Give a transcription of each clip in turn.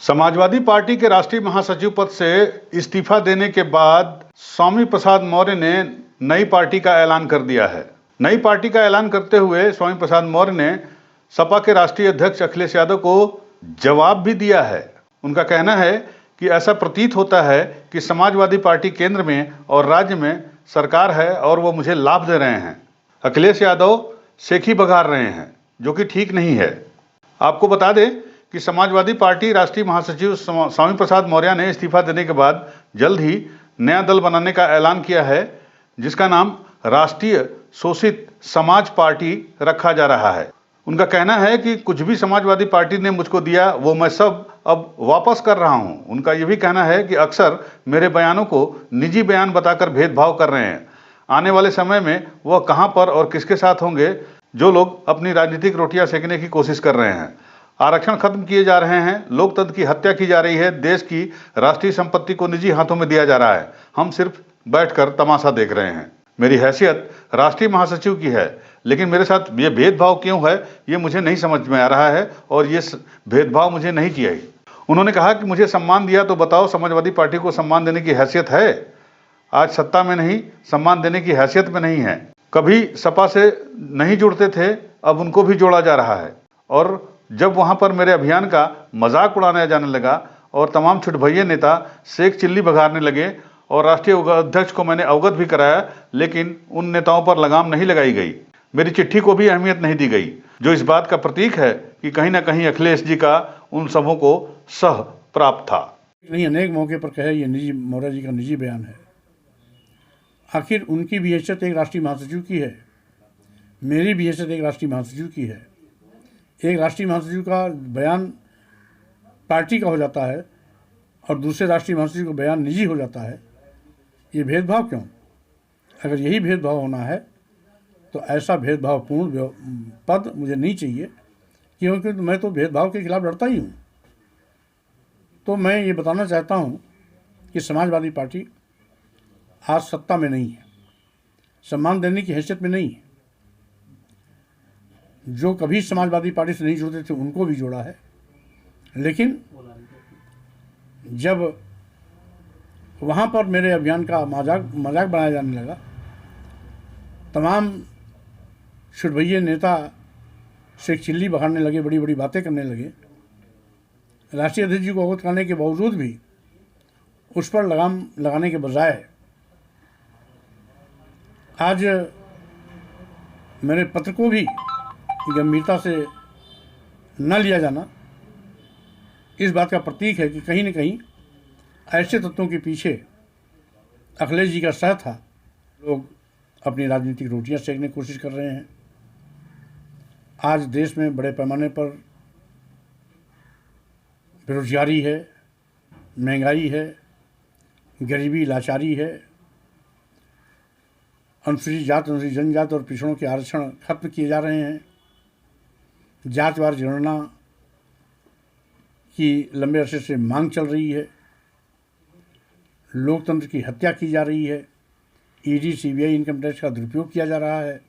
Samajwadi party के राष्ट्रीय महासचिव पद से इस्तीफा देने के बाद स्वामी प्रसाद मौर्य ने नई पार्टी का ऐलान कर दिया है। नई पार्टी का ऐलान करते हुए स्वामी प्रसाद मौर्य ने सपा के राष्ट्रीय अध्यक्ष अखिलेश यादव को जवाब भी दिया है। उनका कहना है कि ऐसा प्रतीत होता है कि समाजवादी पार्टी केंद्र में और राज्य में सरकार है और वो मुझे लाभ दे रहे हैं। अखिलेश यादव सेखी बघार रहे हैं, जो कि ठीक नहीं है। आपको बता दें कि समाजवादी पार्टी राष्ट्रीय महासचिव स्वामी प्रसाद मौर्य ने इस्तीफा देने के बाद जल्द ही नया दल बनाने का ऐलान किया है, जिसका नाम राष्ट्रीय शोषित समाज पार्टी रखा जा रहा है। उनका कहना है कि कुछ भी समाजवादी पार्टी ने मुझको दिया वो मैं सब अब वापस कर रहा हूं। उनका यह भी कहना है कि अक्सर मेरे बयानों को निजी बयान बताकर भेदभाव कर रहे हैं। आने वाले समय में वह कहां पर और किसके साथ होंगे जो लोग अपनी राजनीतिक रोटियां सेकने की कोशिश कर रहे हैं। आरक्षण खत्म किए जा रहे हैं, लोकतंत्र की हत्या की जा रही है, देश की राष्ट्रीय संपत्ति को निजी हाथों में दिया जा रहा है। हम सिर्फ बैठकर तमाशा देख रहे हैं। मेरी हैसियत राष्ट्रीय महासचिव की है, लेकिन मेरे साथ ये भेदभाव क्यों है ये मुझे नहीं समझ में आ रहा है और ये भेदभाव मुझे नहीं किया ही। उन्होंने कहा कि मुझे सम्मान दिया तो बताओ, समाजवादी पार्टी को सम्मान देने की हैसियत है? आज सत्ता में नहीं, सम्मान देने की हैसियत में नहीं है। कभी सपा से नहीं जुड़ते थे, अब उनको भी जोड़ा जा रहा है। और जब वहां पर मेरे अभियान का मजाक उड़ाया जाने लगा और तमाम छुटभइये नेता शेख चिल्ली बघारने लगे और राष्ट्रीय अध्यक्ष को मैंने अवगत भी कराया, लेकिन उन नेताओं पर लगाम नहीं लगाई गई। मेरी चिट्ठी को भी अहमियत नहीं दी गई, जो इस बात का प्रतीक है कि कहीं ना कहीं अखिलेश जी का उन सबों को सह प्राप्त था। नहीं, अनेक मौके पर कहे, ये निजी मौर्य जी का निजी बयान है। आखिर उनकी भी हैसियत एक राष्ट्रीय महासचिव की है, मेरी भी हैसियत एक राष्ट्रीय महासचिव की है। एक राष्ट्रीय महासचिव का बयान पार्टी का हो जाता है और दूसरे राष्ट्रीय महासचिव का बयान निजी हो जाता है। ये भेदभाव क्यों? अगर यही भेदभाव होना है तो ऐसा भेदभावपूर्ण पद मुझे नहीं चाहिए, क्योंकि मैं तो भेदभाव के खिलाफ लड़ता ही हूँ। तो मैं ये बताना चाहता हूँ कि समाजवादी पार्टी आज सत्ता में नहीं है, सम्मान देने की हैसियत में नहीं है। जो कभी समाजवादी पार्टी से नहीं जुड़ते थे उनको भी जोड़ा है, लेकिन जब वहाँ पर मेरे अभियान का मजाक बनाया जाने लगा, तमाम छुटभइये नेता शेख चिल्ली बघारने लगे, बड़ी बड़ी बातें करने लगे, राष्ट्रीय अध्यक्ष जी को अवगत करने के बावजूद भी उस पर लगाम लगाने के बजाय आज मेरे पत्र को भी गंभीरता से न लिया जाना इस बात का प्रतीक है कि कहीं न कहीं ऐसे तत्वों के पीछे अखिलेश जी का सह था। लोग अपनी राजनीतिक रोटियां सेकने की कोशिश कर रहे हैं। आज देश में बड़े पैमाने पर बेरोजगारी है, महंगाई है, गरीबी, लाचारी है, अनुसूचित जात, अनुसूचित जनजाति और पिछड़ों के आरक्षण खत्म किए जा रहे हैं। जातिवार जनगणना की लंबे अरसे से मांग चल रही है। लोकतंत्र की हत्या की जा रही है। ईडी, सीबीआई, इनकम टैक्स का दुरुपयोग किया जा रहा है।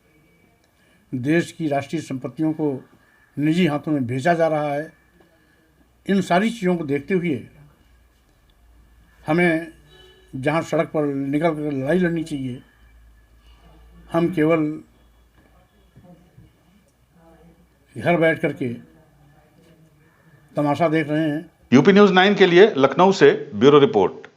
देश की राष्ट्रीय संपत्तियों को निजी हाथों में भेजा जा रहा है। इन सारी चीज़ों को देखते हुए हमें जहां सड़क पर निकल कर लड़ाई लड़नी चाहिए, हम केवल घर बैठ करके तमाशा देख रहे हैं। यूपी न्यूज़ 9 के लिए लखनऊ से ब्यूरो रिपोर्ट।